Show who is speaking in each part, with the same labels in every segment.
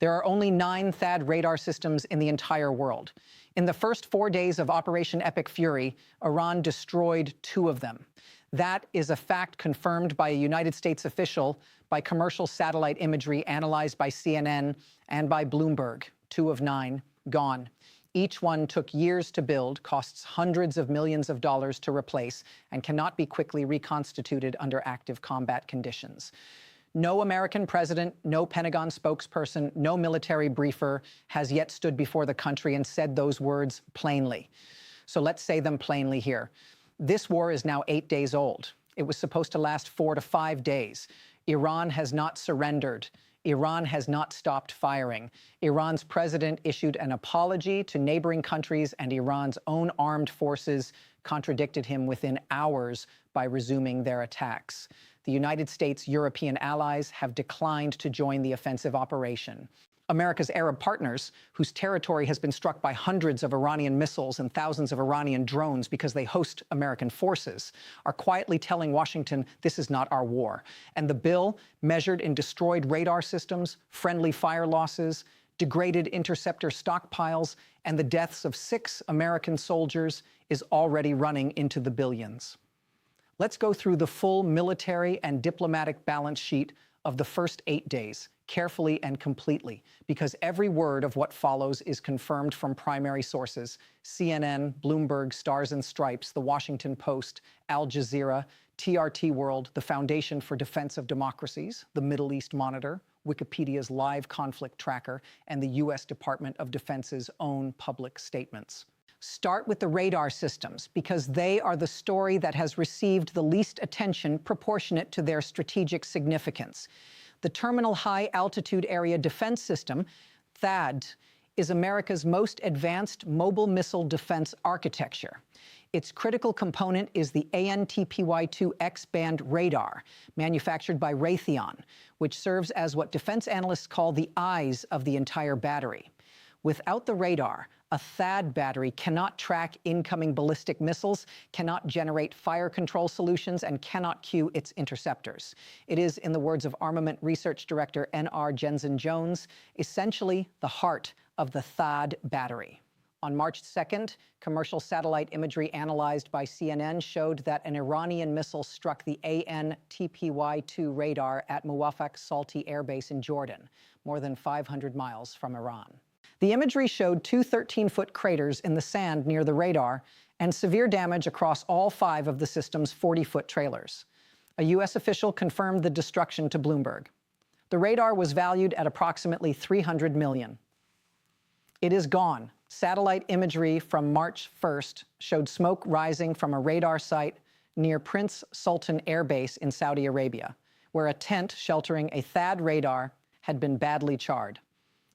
Speaker 1: There are only 9 THAAD radar systems in the entire world. In the first 4 days of Operation Epic Fury, Iran destroyed 2 of them. That is a fact confirmed by a United States official, by commercial satellite imagery analyzed by CNN and by Bloomberg. 2 of 9 gone. Each one took years to build, costs hundreds of millions of dollars to replace, and cannot be quickly reconstituted under active combat conditions. No American president, no Pentagon spokesperson, no military briefer has yet stood before the country and said those words plainly. So let's say them plainly here. This war is now 8 days old. It was supposed to last 4 to 5 days. Iran has not surrendered. Iran has not stopped firing. Iran's president issued an apology to neighboring countries, and Iran's own armed forces contradicted him within hours by resuming their attacks. The United States' European allies have declined to join the offensive operation. America's Arab partners, whose territory has been struck by hundreds of Iranian missiles and thousands of Iranian drones because they host American forces, are quietly telling Washington this is not our war. And the bill, measured in destroyed radar systems, friendly fire losses, degraded interceptor stockpiles, and the deaths of 6 American soldiers, is already running into the billions. Let's go through the full military and diplomatic balance sheet of the first 8 days, carefully and completely, because every word of what follows is confirmed from primary sources: CNN, Bloomberg, Stars and Stripes, The Washington Post, Al Jazeera, TRT World, the Foundation for Defense of Democracies, the Middle East Monitor, Wikipedia's live conflict tracker, and the U.S. Department of Defense's own public statements. Start with the radar systems, because they are the story that has received the least attention proportionate to their strategic significance. The Terminal High Altitude Area Defense System, THAAD, is America's most advanced mobile missile defense architecture. Its critical component is the ANTPY-2 X-band radar, manufactured by Raytheon, which serves as what defense analysts call the eyes of the entire battery. Without the radar, a THAAD battery cannot track incoming ballistic missiles, cannot generate fire control solutions, and cannot cue its interceptors. It is, in the words of Armament Research Director N.R. Jensen-Jones, essentially the heart of the THAAD battery. On March 2nd, commercial satellite imagery analyzed by CNN showed that an Iranian missile struck the ANTPY-2 radar at Muwafaq Salti Air Base in Jordan, more than 500 miles from Iran. The imagery showed 2 13-foot craters in the sand near the radar and severe damage across all 5 of the system's 40-foot trailers. A U.S. official confirmed the destruction to Bloomberg. The radar was valued at approximately $300 million. It is gone. Satellite imagery from March 1st showed smoke rising from a radar site near Prince Sultan Air Base in Saudi Arabia, where a tent sheltering a THAAD radar had been badly charred.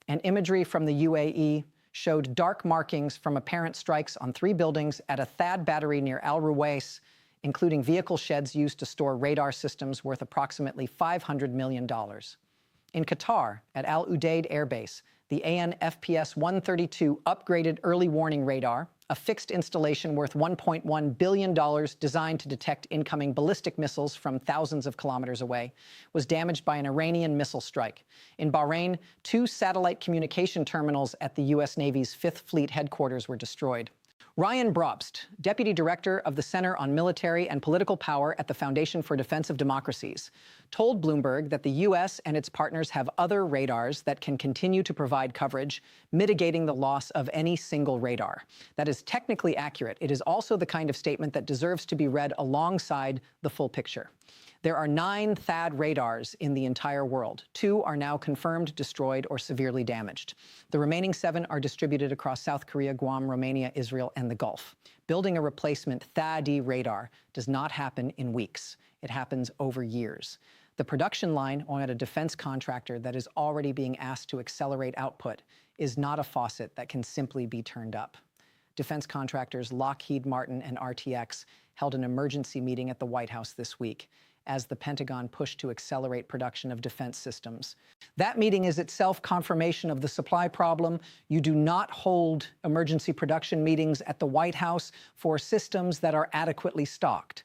Speaker 1: And imagery from the UAE showed dark markings from apparent strikes on 3 buildings at a THAAD battery near Al Ruwais, including vehicle sheds used to store radar systems worth approximately $500 million. In Qatar, at Al Udeid Air Base, the AN/FPS-132 upgraded early warning radar, a fixed installation worth $1.1 billion designed to detect incoming ballistic missiles from thousands of kilometers away, was damaged by an Iranian missile strike. In Bahrain, 2 satellite communication terminals at the U.S. Navy's 5th Fleet headquarters were destroyed. Ryan Brobst, Deputy Director of the Center on Military and Political Power at the Foundation for Defense of Democracies, told Bloomberg that the U.S. and its partners have other radars that can continue to provide coverage, mitigating the loss of any single radar. That is technically accurate. It is also the kind of statement that deserves to be read alongside the full picture. There are 9 THAAD radars in the entire world. 2 are now confirmed destroyed or severely damaged. The remaining 7 are distributed across South Korea, Guam, Romania, Israel, and the Gulf. Building a replacement THAAD radar does not happen in weeks. It happens over years. The production line on a defense contractor that is already being asked to accelerate output is not a faucet that can simply be turned up. Defense contractors Lockheed Martin and RTX held an emergency meeting at the White House this week as the Pentagon pushed to accelerate production of defense systems. That meeting is itself confirmation of the supply problem. You do not hold emergency production meetings at the White House for systems that are adequately stocked.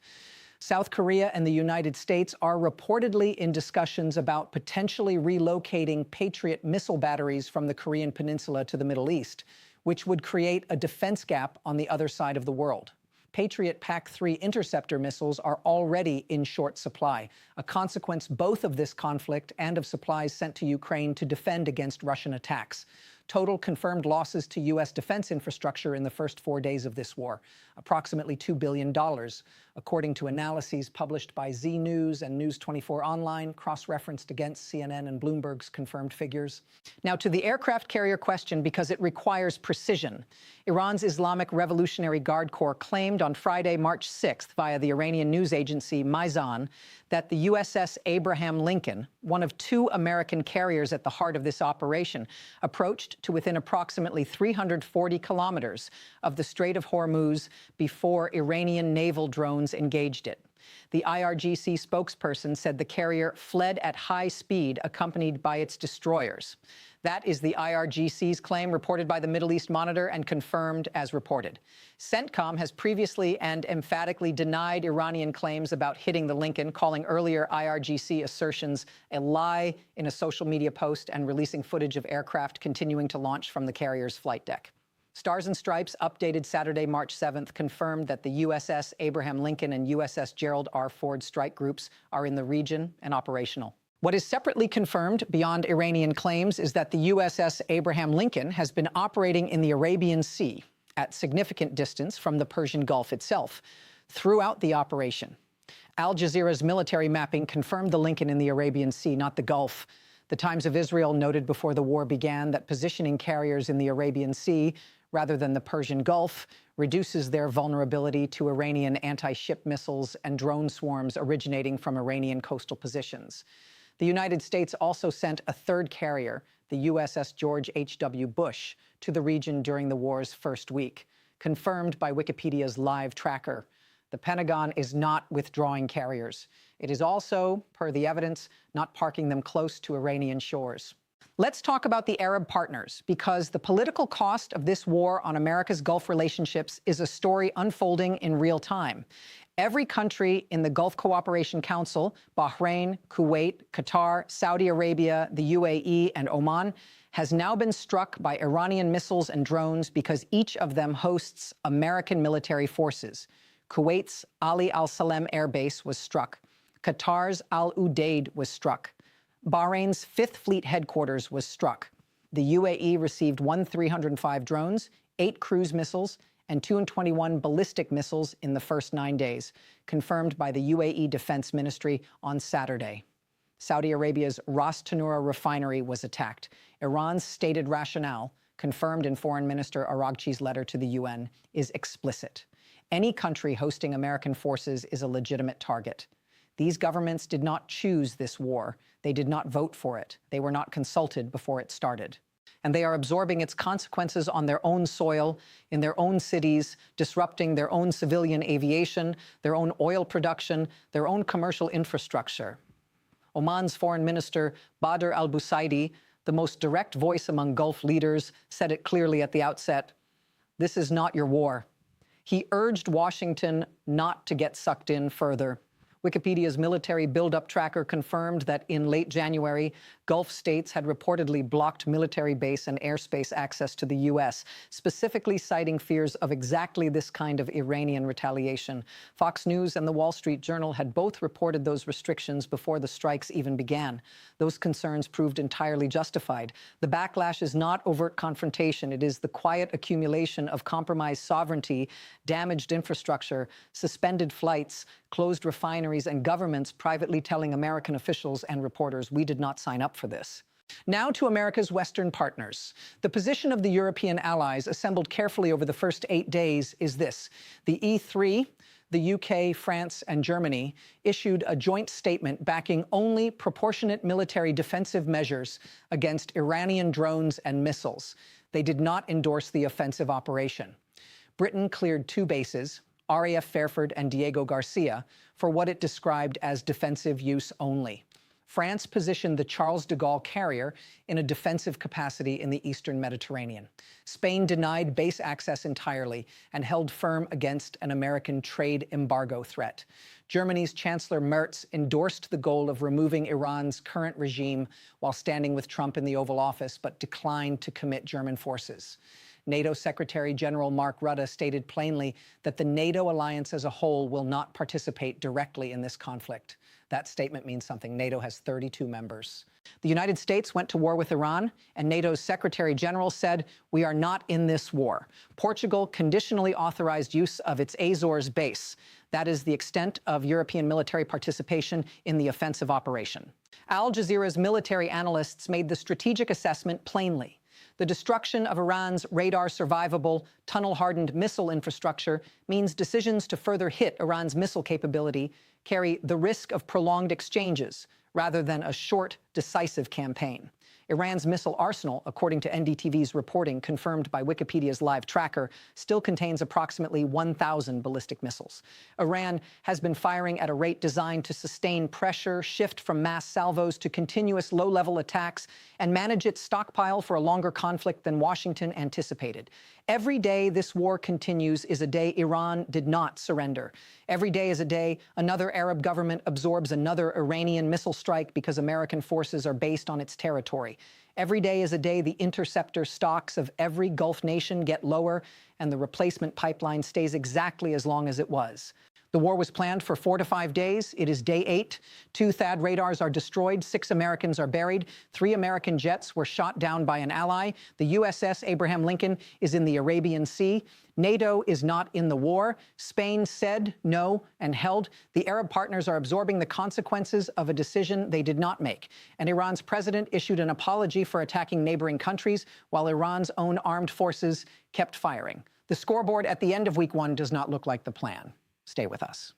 Speaker 1: South Korea and the United States are reportedly in discussions about potentially relocating Patriot missile batteries from the Korean Peninsula to the Middle East, which would create a defense gap on the other side of the world. Patriot PAC-3 interceptor missiles are already in short supply, a consequence both of this conflict and of supplies sent to Ukraine to defend against Russian attacks. Total confirmed losses to U.S. defense infrastructure in the first 4 days of this war, approximately $2 billion, according to analyses published by Z News and News 24 Online, cross-referenced against CNN and Bloomberg's confirmed figures. Now, to the aircraft carrier question, because it requires precision. Iran's Islamic Revolutionary Guard Corps claimed on Friday, March 6th, via the Iranian news agency Mizan, that the USS Abraham Lincoln, one of 2 American carriers at the heart of this operation, approached to within approximately 340 kilometers of the Strait of Hormuz before Iranian naval drones engaged it. The IRGC spokesperson said the carrier fled at high speed, accompanied by its destroyers. That is the IRGC's claim, reported by the Middle East Monitor and confirmed as reported. CENTCOM has previously and emphatically denied Iranian claims about hitting the Lincoln, calling earlier IRGC assertions a lie in a social media post and releasing footage of aircraft continuing to launch from the carrier's flight deck. Stars and Stripes, updated Saturday, March 7th, confirmed that the USS Abraham Lincoln and USS Gerald R. Ford strike groups are in the region and operational. What is separately confirmed beyond Iranian claims is that the USS Abraham Lincoln has been operating in the Arabian Sea at significant distance from the Persian Gulf itself throughout the operation. Al Jazeera's military mapping confirmed the Lincoln in the Arabian Sea, not the Gulf. The Times of Israel noted before the war began that positioning carriers in the Arabian Sea rather than the Persian Gulf reduces their vulnerability to Iranian anti-ship missiles and drone swarms originating from Iranian coastal positions. The United States also sent a 3rd carrier, the USS George H.W. Bush, to the region during the war's first week, confirmed by Wikipedia's live tracker. The Pentagon is not withdrawing carriers. It is also, per the evidence, not parking them close to Iranian shores. Let's talk about the Arab partners, because the political cost of this war on America's Gulf relationships is a story unfolding in real time. Every country in the Gulf Cooperation Council, Bahrain, Kuwait, Qatar, Saudi Arabia, the UAE, and Oman, has now been struck by Iranian missiles and drones because each of them hosts American military forces. Kuwait's Ali al-Salem Air Base was struck. Qatar's Al Udeid was struck. Bahrain's 5th Fleet headquarters was struck. The UAE received 305 drones, 8 cruise missiles, and 221 ballistic missiles in the first 9 days, confirmed by the UAE Defense Ministry on Saturday. Saudi Arabia's Ras Tanura refinery was attacked. Iran's stated rationale, confirmed in Foreign Minister Araghchi's letter to the UN, is explicit. Any country hosting American forces is a legitimate target. These governments did not choose this war. They did not vote for it. They were not consulted before it started. And they are absorbing its consequences on their own soil, in their own cities, disrupting their own civilian aviation, their own oil production, their own commercial infrastructure. Oman's Foreign Minister Badr al-Busaidi, the most direct voice among Gulf leaders, said it clearly at the outset: "This is not your war." He urged Washington not to get sucked in further. Wikipedia's military buildup tracker confirmed that in late January, Gulf states had reportedly blocked military base and airspace access to the U.S., specifically citing fears of exactly this kind of Iranian retaliation. Fox News and the Wall Street Journal had both reported those restrictions before the strikes even began. Those concerns proved entirely justified. The backlash is not overt confrontation. It is the quiet accumulation of compromised sovereignty, damaged infrastructure, suspended flights, closed refineries, and governments privately telling American officials and reporters, "We did not sign up for this." Now to America's Western partners. The position of the European allies, assembled carefully over the first 8 days, is this. The E3, the UK, France, and Germany, issued a joint statement backing only proportionate military defensive measures against Iranian drones and missiles. They did not endorse the offensive operation. Britain cleared 2 bases, RAF Fairford and Diego Garcia, for what it described as defensive use only. France positioned the Charles de Gaulle carrier in a defensive capacity in the eastern Mediterranean. Spain denied base access entirely and held firm against an American trade embargo threat. Germany's Chancellor Merz endorsed the goal of removing Iran's current regime while standing with Trump in the Oval Office, but declined to commit German forces. NATO Secretary General Mark Rutte stated plainly that the NATO alliance as a whole will not participate directly in this conflict. That statement means something. NATO has 32 members. The United States went to war with Iran, and NATO's Secretary General said, "We are not in this war." Portugal conditionally authorized use of its Azores base. That is the extent of European military participation in the offensive operation. Al Jazeera's military analysts made the strategic assessment plainly. The destruction of Iran's radar-survivable, tunnel-hardened missile infrastructure means decisions to further hit Iran's missile capability carry the risk of prolonged exchanges rather than a short, decisive campaign. Iran's missile arsenal, according to NDTV's reporting confirmed by Wikipedia's live tracker, still contains approximately 1,000 ballistic missiles. Iran has been firing at a rate designed to sustain pressure, shift from mass salvos to continuous low-level attacks, and manage its stockpile for a longer conflict than Washington anticipated. Every day this war continues is a day Iran did not surrender. Every day is a day another Arab government absorbs another Iranian missile strike because American forces are based on its territory. Every day is a day the interceptor stocks of every Gulf nation get lower and the replacement pipeline stays exactly as long as it was. The war was planned for 4 to 5 days. It is day 8. 2 THAAD radars are destroyed. 6 Americans are buried. 3 American jets were shot down by an ally. The USS Abraham Lincoln is in the Arabian Sea. NATO is not in the war. Spain said no and held. The Arab partners are absorbing the consequences of a decision they did not make. And Iran's president issued an apology for attacking neighboring countries while Iran's own armed forces kept firing. The scoreboard at the end of week 1 does not look like the plan. Stay with us.